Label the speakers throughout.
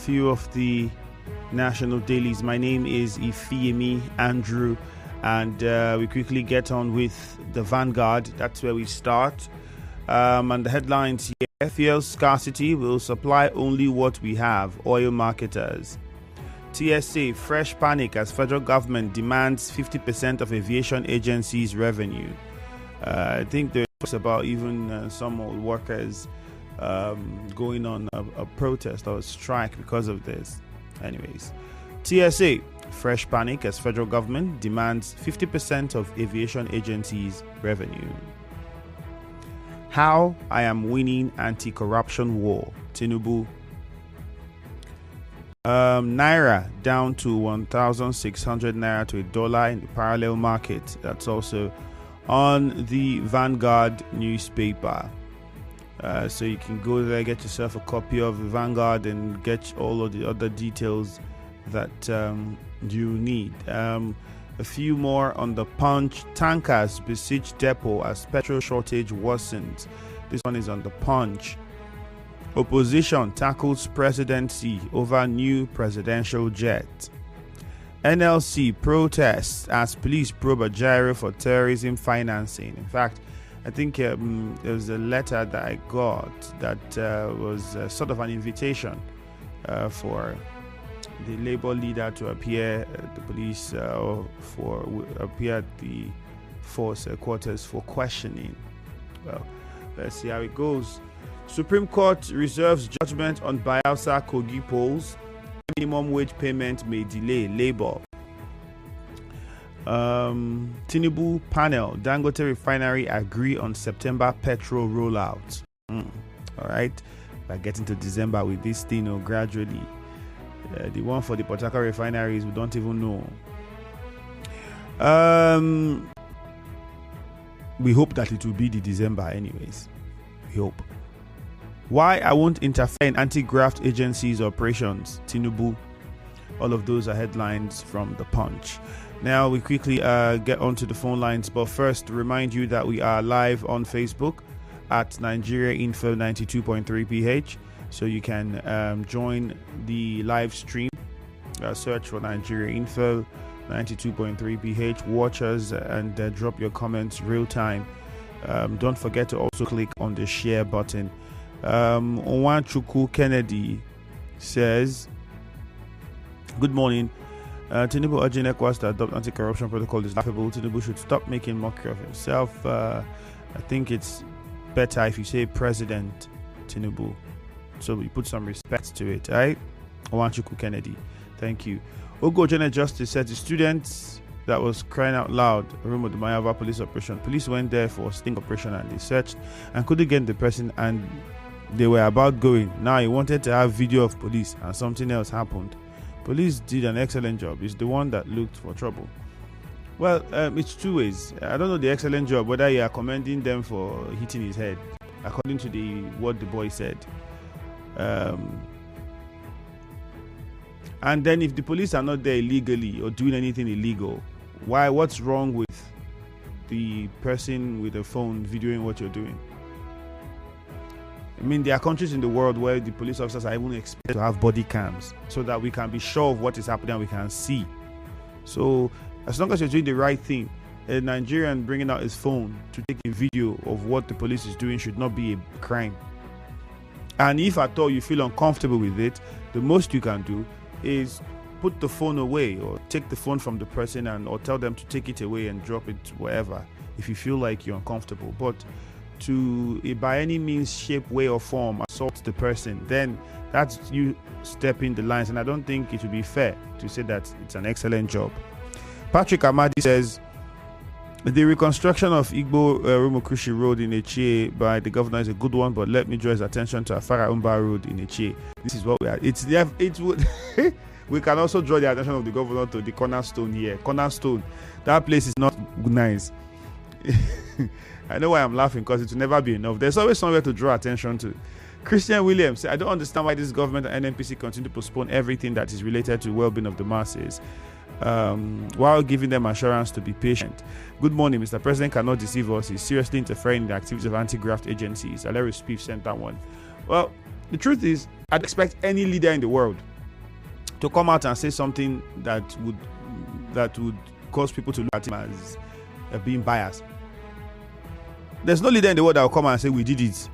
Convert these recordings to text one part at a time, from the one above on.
Speaker 1: few of the national dailies. My name is Ifeyemi Andrew, and we quickly get on with the Vanguard. That's where we start. And the headlines here: fuel scarcity will supply only what we have, oil marketers. TSA, fresh panic as federal government demands 50% of aviation agencies' revenue. I think there's about even some old workers going on a protest or a strike because of this. Anyways, TSA, fresh panic as federal government demands 50% of aviation agencies' revenue. How I am winning anti-corruption war, Tinubu. Naira down to 1,600 naira to $1 in the parallel market. That's also on the Vanguard newspaper. So you can go there, get yourself a copy of the Vanguard, and get all of the other details that you need. A few more on the Punch. Tankers besiege depot as petrol shortage worsens. This one is on the Punch. Opposition tackles presidency over new presidential jet. NLC protests as police probe Ajaero for terrorism financing. In fact, I think there was a letter that I got that was sort of an invitation for the Labour leader to appear at the police appear at the force quarters for questioning. Well, let's see how it goes. Supreme Court reserves judgment on Bayelsa Kogi polls. Minimum wage payment may delay Labour. Tinubu panel. Dangote refinery agree on September petrol rollout. All right. We're getting to December with this thing gradually. The one for the Port Harcourt refineries, we don't even know. We hope that it will be the December anyways. We hope. Why I won't interfere in anti-graft agencies' operations, Tinubu. All of those are headlines from the Punch. Now we quickly get onto the phone lines, but first remind you that we are live on Facebook at Nigeria Info 92.3 PH. So you can join the live stream. Search for Nigeria Info 92.3 PH. Watch us and drop your comments real time. Don't forget to also click on the share button. Onwachuku Kennedy says, good morning. Tinubu urging ECOWAS to adopt anti-corruption protocol is laughable. Tinubu should stop making mockery of himself. I think it's better if you say President Tinubu, so we put some respect to it, right? Onwachuku Kennedy, thank you. Ogo General Justice said the students that was crying out loud room of the Mayava police operation. Police went there for a sting operation and they searched and couldn't get the person, and they were about going. Now he wanted to have video of police and something else happened. Police did an excellent job. It's the one that looked for trouble. Well, it's two ways. I don't know the excellent job, whether you are commending them for hitting his head, according to what the boy said. And then if the police are not there illegally or doing anything illegal, what's wrong with the person with the phone videoing what you're doing? I mean, there are countries in the world where the police officers are even expected to have body cams so that we can be sure of what is happening and we can see. So as long as you're doing the right thing, a Nigerian bringing out his phone to take a video of what the police is doing should not be a crime. And if at all you feel uncomfortable with it, the most you can do is put the phone away or take the phone from the person or tell them to take it away and drop it wherever if you feel like you're uncomfortable. But to by any means, shape, way or form assault the person, then that's you stepping the lines, and I don't think it would be fair to say that it's an excellent job. Patrick Amadi says the reconstruction of Igbo Rumukushi Road in Echie by the governor is a good one, but let me draw his attention to Afara Umba Road in Echie. This is what we are. It would we can also draw the attention of the governor to the Cornerstone here. Cornerstone, that place is not nice. I know why I'm laughing, because it will never be enough. There's always somewhere to draw attention to. Christian Williams, I don't understand why this government and NNPC continue to postpone everything that is related to well-being of the masses, while giving them assurance to be patient. Good morning, Mr. President cannot deceive us. He's seriously interfering in the activities of anti-graft agencies. Alary Spieth sent that one. Well, the truth is, I'd expect any leader in the world to come out and say something that would cause people to look at him as being biased. There's no leader in the world that will come and say we did it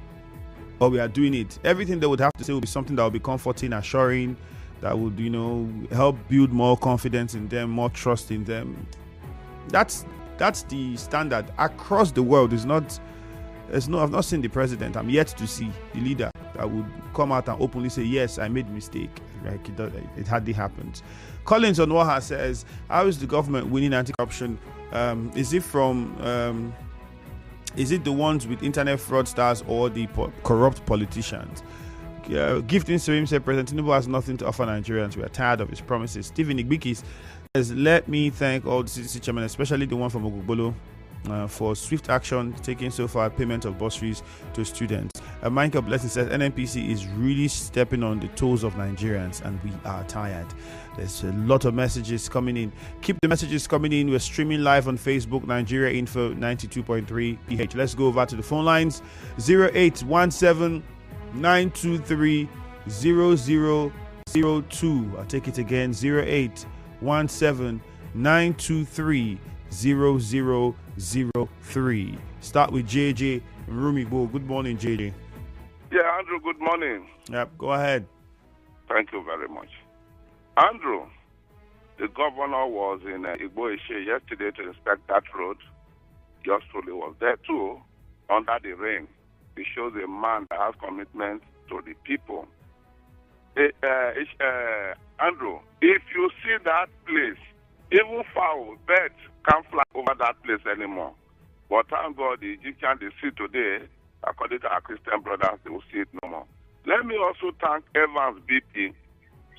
Speaker 1: or we are doing it. Everything they would have to say will be something that will be comforting, assuring, that would, help build more confidence in them, more trust in them. That's the standard across the world. I've not seen the president. I'm yet to see the leader that would come out and openly say, yes, I made a mistake. Like it hardly happens. Collins Onwaha says, how is the government winning anti-corruption? Is it the ones with internet fraudsters or the corrupt politicians? Gifting Serim said, President Tinubu has nothing to offer Nigerians. We are tired of his promises. Stephen Igbikis says, let me thank all the CDC chairmen, especially the one from Ogugbolo, for swift action taking so far payment of bursaries to students. Michael Blessing says, NNPC is really stepping on the toes of Nigerians and we are tired. There's a lot of messages coming in. Keep the messages coming in. We're streaming live on Facebook, Nigeria Info 92.3 PH. Let's go over to the phone lines. 0817 923 0002. I'll take it again. 0817 923 0003. Start with JJ Rumibo. Good morning, JJ.
Speaker 2: Yeah, Andrew, good morning.
Speaker 1: Yep, go ahead.
Speaker 2: Thank you very much. Andrew, the governor was in Igbo-Ishe yesterday to inspect that road. Yours truly was there too, under the rain. It shows a man that has commitment to the people. Andrew, if you see that place, even foul, birds can't fly over that place anymore. But thank God the Egyptians they see today, according to our Christian brothers, they will see it no more. Let me also thank Evans BP.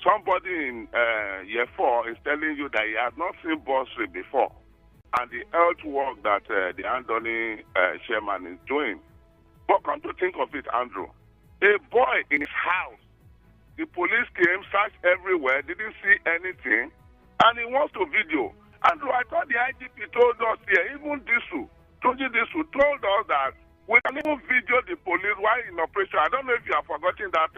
Speaker 2: Somebody in year 4 is telling you that he has not seen bursary before. And the health work that the Andoni chairman is doing. But come to think of it, Andrew, a boy in his house, the police came, searched everywhere, didn't see anything, and he wants to video. Andrew, I thought the IGP told us here, even Disu told us that we can even video the police while in operation. I don't know if you have forgotten that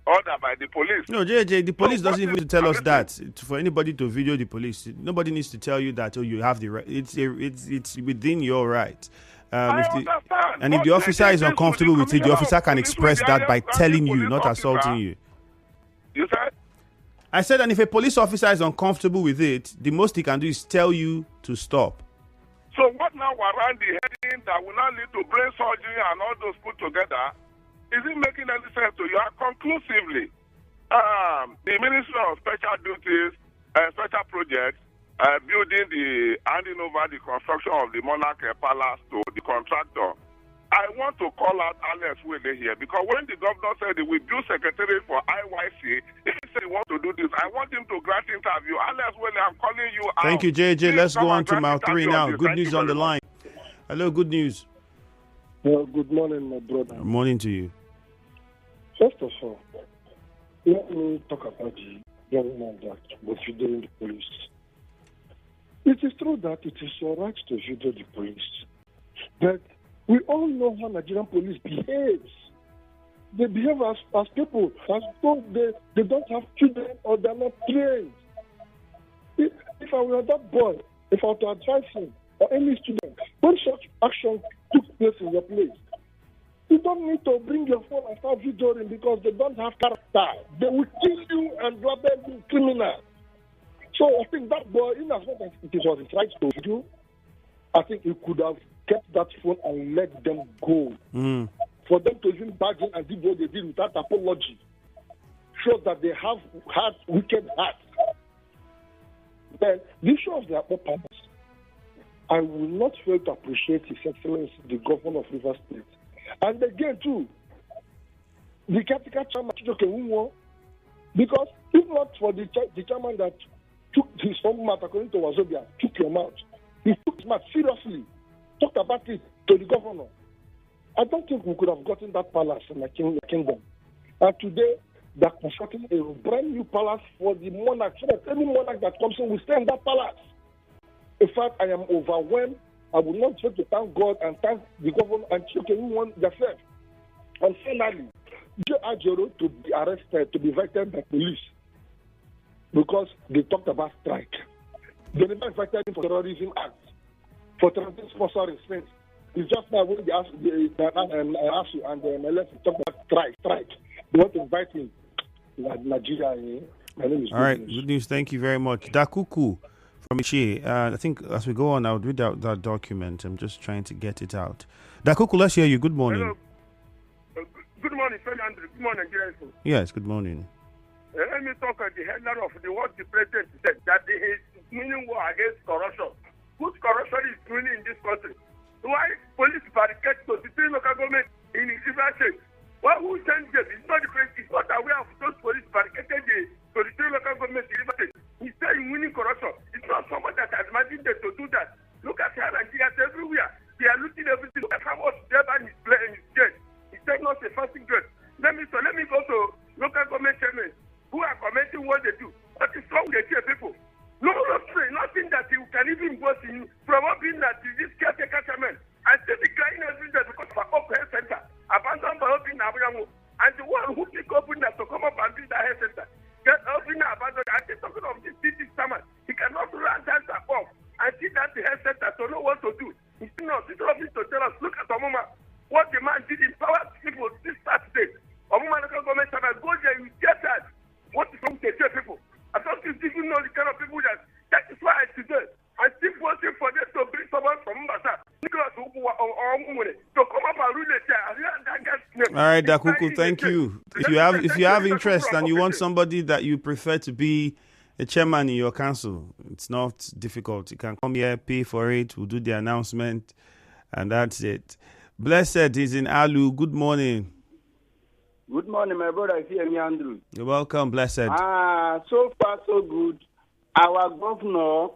Speaker 2: order by the police.
Speaker 1: No, JJ, the police doesn't even tell us that. For anybody to video the police, nobody needs to tell you that. Oh, you have the right. It's within your right. If the officer is uncomfortable with it, the officer can express that by telling you, not assaulting you.
Speaker 2: You said?
Speaker 1: I said, and if a police officer is uncomfortable with it, the most he can do is tell you to stop.
Speaker 2: So what now around the heading that will not lead to brain surgery and all those put together, is it making any sense to you? Conclusively, the Ministry of Special Duties, Special Projects, handing over the construction of the Monarch Palace to the contractor. I want to call out Alex Wele here because when the governor said he will build secretariat for IYC, he said he wants to do this. I want him to grant interview. Alex Wele, I'm calling you out.
Speaker 1: Thank you, JJ. Let's go on to mile 3 now. Good news on the line. Hello, good news.
Speaker 3: Well, good morning, my brother.
Speaker 1: Good morning to you.
Speaker 3: First of all, let me talk about the young man that was videoing the police. It is true that it is your right to video the police, but we all know how Nigerian police behaves. They behave as people, as though they don't have children or they're not trained. If I were that boy, if I were to advise him or any student, when such action took place in your place, you don't need to bring your phone and start videoing because they don't have character. They will kill you and label you criminal. So I think that boy, in as much as it was his right to video, I think he could have kept that phone and let them go. For them to even bargain and do what they did without apology shows that they have had wicked hearts. Then the issue of their purpose, I will not fail to appreciate His Excellency, the Governor of Rivers State. And again, too, the caretaker chairman, because if not for the chairman that took his own mouth, according to Wazobia, took your mouth, he took his mouth seriously, talked about it to the governor. I don't think we could have gotten that palace in the kingdom. And today, they're constructing a brand new palace for the monarch, so that any monarch that comes in will stay in that palace. In fact, I am overwhelmed. I would not try to thank God and thank the governor and anyone themselves. And finally, Joe Ajero to be arrested, to be vetted by police. because they talked about strike. They never invited him for terrorism act, for terrorism sponsor expense. It's just now when they ask ASU and the MLS talk about strike. They want to invite him to Nigeria. My name is
Speaker 1: All right, good news. Thank you very much. Dakuku from Ichie. I think as we go on, I would read out that document. I'm just trying to get it out. Dakuku, let's hear you. Good morning.
Speaker 4: Hello. Good morning, Fred Andrew. Good morning, Nigerians.
Speaker 1: Yes, good morning.
Speaker 4: Let me talk at the headline of what the president said, that he is winning war against corruption. Whose corruption is winning in this country? Why police barricade to the three local government in River State? Well, who sent them? It's not the president. He's not aware of those police barricaded to the three local government in River State. He's saying winning corruption. It's not someone that has imagined them to do that. Look at how Nigerians everywhere. They are looting everything. Look at how much Durban is playing his game. He's saying not a fasting grade. Let me go to local government chairmen who are commenting what they do. What is wrong with the people? Nothing that you can even boast in from being that this caretaker chairman. I still decline every day because of our health center abandoned by opening Abraham, and the one who pick up that to come up and build the health center get open abandoned. And they're talking of this city summer. He cannot run that up and see that the health center to know what to do. He's not to tell us, look at Omuma, what the man did in power people this Saturday. Omuma local government chairman, go there, you get that. What is wrong with the people? I don't think you know the kind of people that is why today I still waiting for them to bring someone from Mbasa, Nicholas to come up and rule the chair.
Speaker 1: All right, Dakuku, thank you. If you have interest and you want somebody that you prefer to be a chairman in your council, it's not difficult. You can come here, pay for it, we'll do the announcement, and that's it. Blessed is in Alu. Good morning.
Speaker 5: Good morning, my brother. I see Andrew.
Speaker 1: You're welcome, Blessed.
Speaker 5: So far, so good. Our governor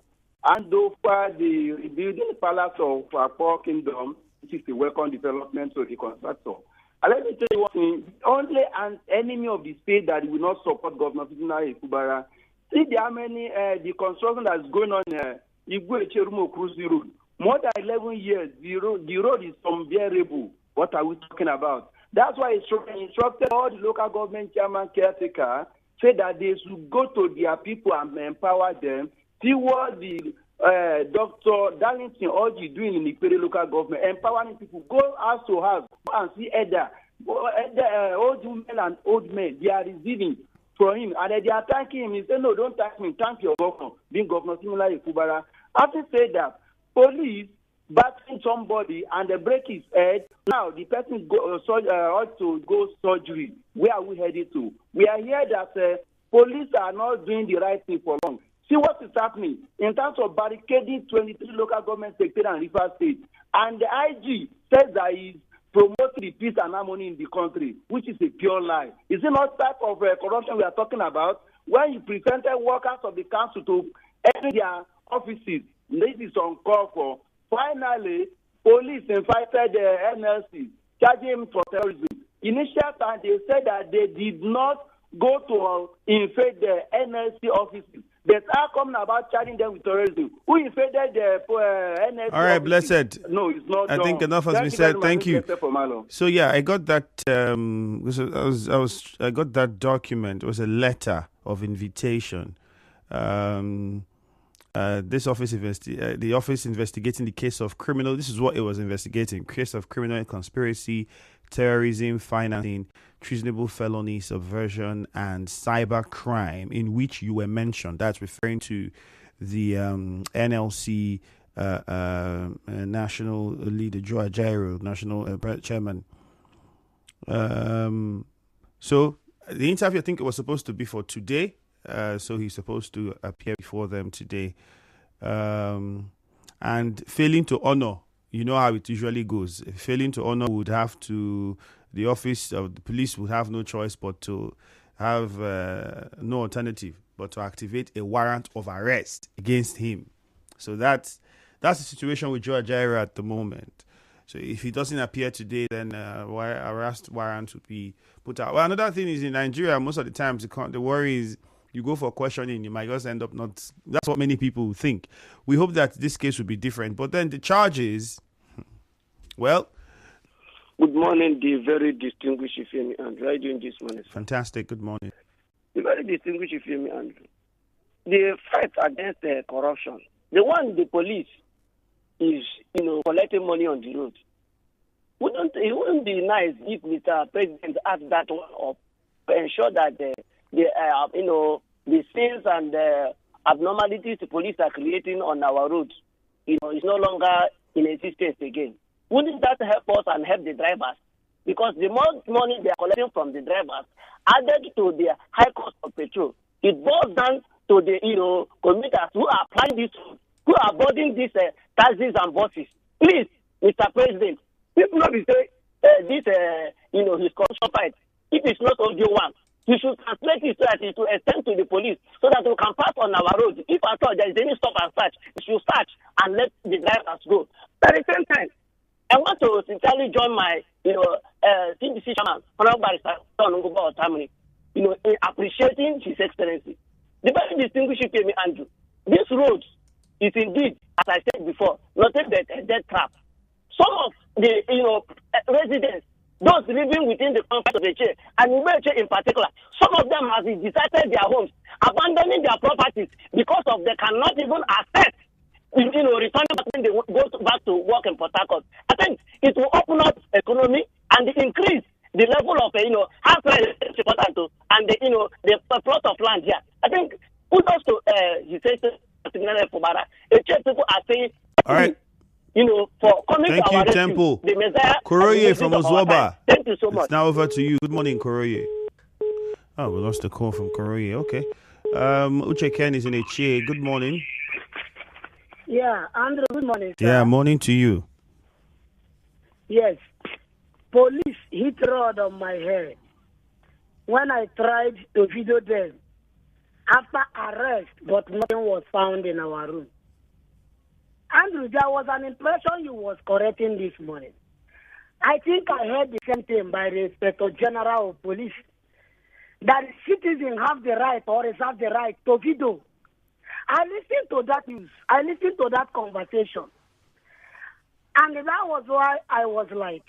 Speaker 5: and over the rebuilding palace of our poor kingdom, which is a welcome development to the contractor. And let me tell you one thing. Only an enemy of the state that will not support Governor Fitina Ikubara. See how many the construction that's going on here. Igwe Cherumo Cruise Road. More than 11 years, the road is unbearable. What are we talking about? That's why I instructed all the local government chairman caretaker say that they should go to their people and empower them. See what the Dr. Darlington Orji doing in the Ikpere local government, empowering people. Go house to house, go and see old women and old men. They are receiving from him, and they are thanking him. He said, no, don't thank me. Thank your governor, being Governor Similar Ikubara. After said that, police battering somebody and they break his head. Now the person ought to go surgery. Where are we headed to? We are here that police are not doing the right thing for long. See what is happening in terms of barricading 23 local government sectors and River State. And the IG says that he's promoting the peace and harmony in the country, which is a pure lie. Is it not type of corruption we are talking about? When you presented workers of the council to enter their offices, this is uncalled for. Finally, police invited the NLC, charging him for terrorism. Initial time, they said that they did not go to invade the NLC offices. But how come about charging them with terrorism? Who invaded the NLC
Speaker 1: All right,
Speaker 5: offices?
Speaker 1: Blessed.
Speaker 5: No, it's not
Speaker 1: I
Speaker 5: done.
Speaker 1: think enough has been said. Thank you. So yeah, I got that. I got that document. It was a letter of invitation. This office the office investigating the case of criminal. This is what it was investigating: case of criminal conspiracy, terrorism, financing, treasonable felony, subversion, and cyber crime, in which you were mentioned. That's referring to the NLC national leader Joe Ajaero, national chairman. So the interview, I think it was supposed to be for today. So he's supposed to appear before them today. And failing to honor, you know how it usually goes. Failing to honor would have to, the office of the police would have no choice but to have no alternative but to activate a warrant of arrest against him. So that's the situation with Joe Ajaero at the moment. So if he doesn't appear today, then arrest warrant would be put out. Well, another thing is in Nigeria, most of the times the worry is you go for questioning, you might just end up not. That's what many people think. We hope that this case will be different. But then the charges, well.
Speaker 6: Good morning, the very distinguished Ifemi Andrew. How are you doing this morning?
Speaker 1: Fantastic. Good morning.
Speaker 6: The very distinguished Ifemi Andrew. the fight against corruption, the one the police is, collecting money on the road. It wouldn't be nice if Mr. President asked that one up to ensure that the sins and abnormalities the police are creating on our roads, is no longer in existence again. Wouldn't that help us and help the drivers? Because the more money they are collecting from the drivers, added to the high cost of petrol, it boils down to the commuters who are applying this, who are boarding these taxis and buses. Please, Mr. President, people not be say his corruption fight. If it's not audio one, you should translate it so that it will extend to the police, so that we can pass on our roads. If at all there is any stop and search, we should search and let the drivers go. At the same time, I want to sincerely join my, CDC chairman, Honorable Barrister John Nguba Otamini, in appreciating His Excellency. The very distinguished Kemi Andrew. This road is indeed, as I said before, not a dead trap. Some of the, residents, those living within the confines of the chair, and Ubeche in particular, some of them have deserted their homes, abandoning their properties because of they cannot even access, returning back when they go back to work in Port Harcourt. I think it will open up economy and increase the level of, house rent is important to, and the plot of land here. I think kudos to His Excellency Fubara. People are saying,
Speaker 1: all right.
Speaker 6: For coming
Speaker 1: Thank
Speaker 6: to our
Speaker 1: you,
Speaker 6: rescue,
Speaker 1: Temple.
Speaker 6: the Messiah.
Speaker 1: Koroye from Ozwaba.
Speaker 6: Thank you so much.
Speaker 1: It's now over to you. Good morning, Koroye. Oh, we lost the call from Koroye. Okay. Uche Ken is in a chair. Good morning.
Speaker 7: Yeah, Andrew, good morning, sir.
Speaker 1: Yeah, morning to you.
Speaker 7: Yes. Police hit rod on my head when I tried to video them after arrest, but nothing was found in our room. Andrew, there was an impression you was correcting this morning. I think I heard the same thing by the Inspector General of Police, that citizens have the right or reserve the right to video. I listened to that news. I listened to that conversation. And that was why I was like,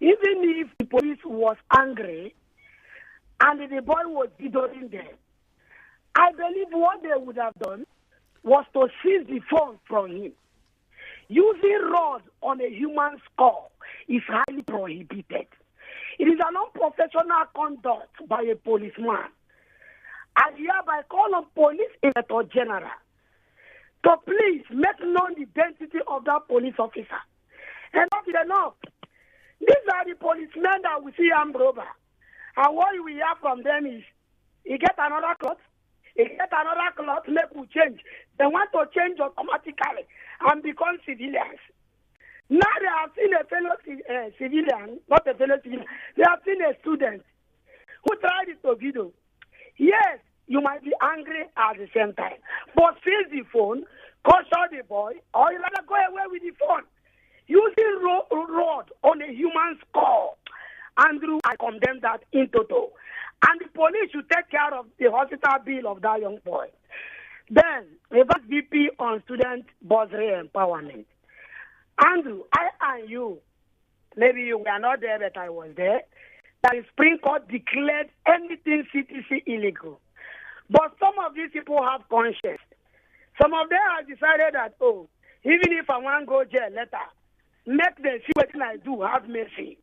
Speaker 7: even if the police was angry and the boy was videoing them, I believe what they would have done was to seize the phone from him. Using rod on a human skull is highly prohibited. It is an unprofessional conduct by a policeman. I hereby call on Police Inspector General to please make known the identity of that police officer. Enough is enough. These are the policemen that we see armed robber. And what we hear from them is, he get another cloth, make we change. They want to change automatically and become civilians. Now they have seen a fellow civilian, not a fellow civilian, they have seen a student who tried it to video. Yes, you might be angry at the same time, but seize the phone, caution the boy, or you rather go away with the phone. Using rod on a human skull, Andrew, I condemn that in total. And the police should take care of the hospital bill of that young boy. Then, reverse VP on student bursary empowerment. Andrew, I and you, maybe you were not there, but I was there, that the Supreme Court declared anything CTC illegal. But some of these people have conscience. Some of them have decided that, even if I want to go jail later, make them see what I do, have mercy.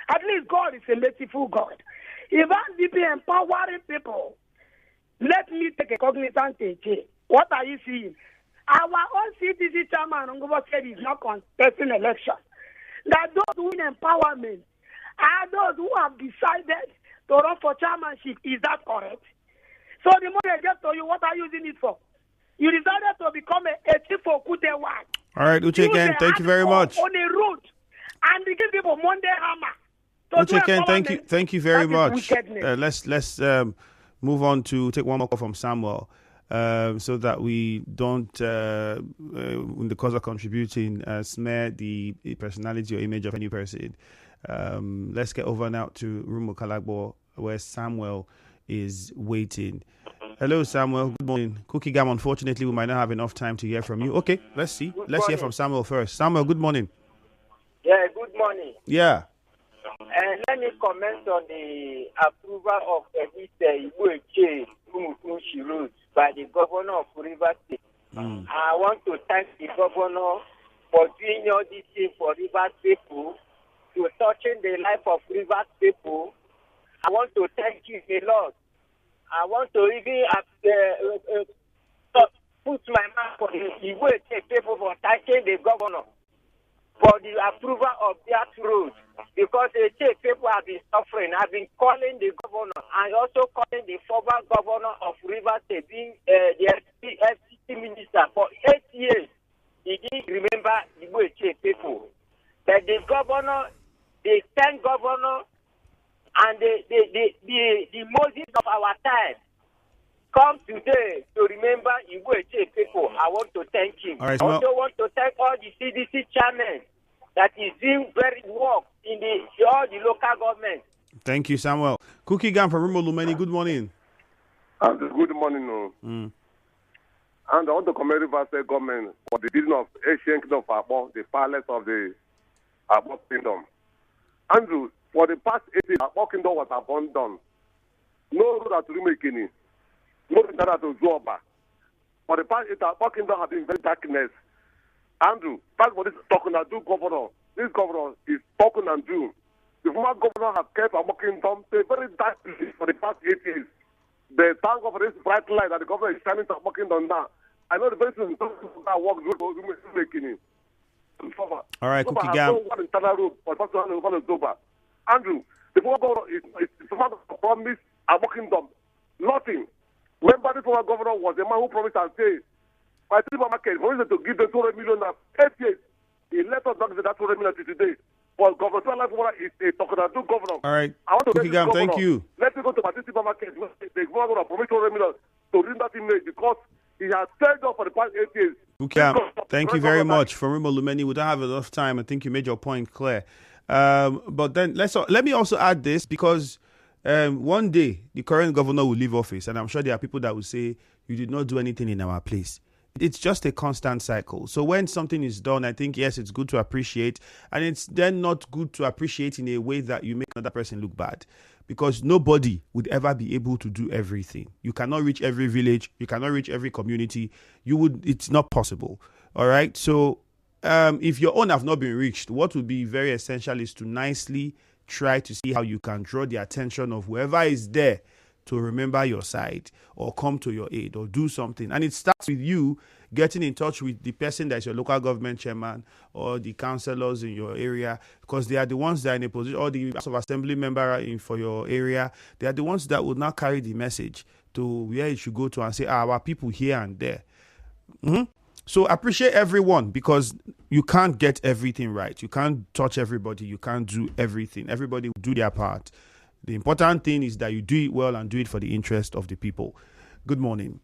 Speaker 7: At least God is a merciful God. If I'm deeply empowering people, let me take a cognizant take. What are you seeing? Our own CTC chairman said he's not contesting election. That those who win empowerment are those who have decided to run for chairmanship. Is that correct? So the money I get to you, what are you using it for? You decided to become a chief for Kutewa.
Speaker 1: All right, Uche Ken, thank you very much.
Speaker 7: On a route and they give people Monday hammer.
Speaker 1: Uche Ken, thank you very much. Let's move on to take one more call from Samuel, so that we don't, in the course of contributing, smear the personality or image of any person. Let's get over now to Rumo Kalagbo, where Samuel is waiting. Hello, Samuel. Good morning. Cookie Gam, unfortunately, we might not have enough time to hear from you. Okay, let's see. Let's hear from Samuel first. Samuel, good morning.
Speaker 8: Yeah, good morning.
Speaker 1: Yeah.
Speaker 8: Let me comment on the approval of this Ibueche Umukunshi road. by the governor of Rivers State. I want to thank the governor for doing all these things for Rivers people, to touching the life of Rivers people. I want to thank you a lot. I want to even put my mouth for the way people for thanking the governor for the approval of that road, because the people have been suffering. I've been calling the governor and also calling the former governor of Rivers State, being the FCC minister for 8 years. He didn't remember the way people. But the governor, the 10 governor, and the Moses of our time come today to remember Igwe people. I want to thank him.
Speaker 1: All right,
Speaker 8: I also want to thank all the CDC chairmen that is doing very work in all the local government.
Speaker 1: Thank you, Samuel. Cookie Gam from Rimo Lumeni, good morning.
Speaker 2: Good morning. And I want to commend Rivers State government for the building of Asian Kingdom of Abo, the palace of the Abo Kingdom. Andrew, for the past 8 years, Abo Kingdom was abandoned. No road at Rumekini. No internet to Zoba. For the past 8 years, Abo Kingdom has been in very darkness. Andrew, that's what this talking and do governor. This governor is talking and do. The former governor has kept Abo Kingdom to a very dark place for the past 8 years. The thank God for this bright light that the governor is shining to Abo Kingdom now. I know the very soon that work Rumekini.
Speaker 1: All right, Cookie Gam.
Speaker 2: Andrew, the former governor is promised Abo Kingdom nothing. Remember, the former governor was the man who promised and said, by the market, for instance, to give the 200 million now, 8 years. He let us not get that 200 million today. But Governor is a talking to governor.
Speaker 1: All right,
Speaker 2: I want to
Speaker 1: Cookie Gam, thank you.
Speaker 2: Let me go to the supermarket. The governor promised 200 million to bring that image because he has stayed up for the past 8 years.
Speaker 1: Cookie Gam, thank you very much. For Rimo Lumeni, we don't have enough time. I think you made your point clear. But then let me also add this, because one day the current governor will leave office, and I'm sure there are people that will say, you did not do anything in our place. It's just a constant cycle. So when something is done, I think, yes, it's good to appreciate, and it's then not good to appreciate in a way that you make another person look bad, because nobody would ever be able to do everything. You cannot reach every village. You cannot reach every community. It's not possible. All right. So if your own have not been reached, what would be very essential is to nicely try to see how you can draw the attention of whoever is there to remember your side or come to your aid or do something. And it starts with you getting in touch with the person that's your local government chairman or the councillors in your area, because they are the ones that are in a position, or the House of Assembly member for your area. They are the ones that will now carry the message to where you should go to and say, our people here and there. So appreciate everyone, because you can't get everything right. You can't touch everybody. You can't do everything. Everybody will do their part. The important thing is that you do it well and do it for the interest of the people. Good morning.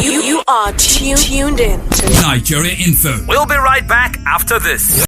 Speaker 9: You are tuned in to
Speaker 10: Nigeria Info. We'll be right back after this.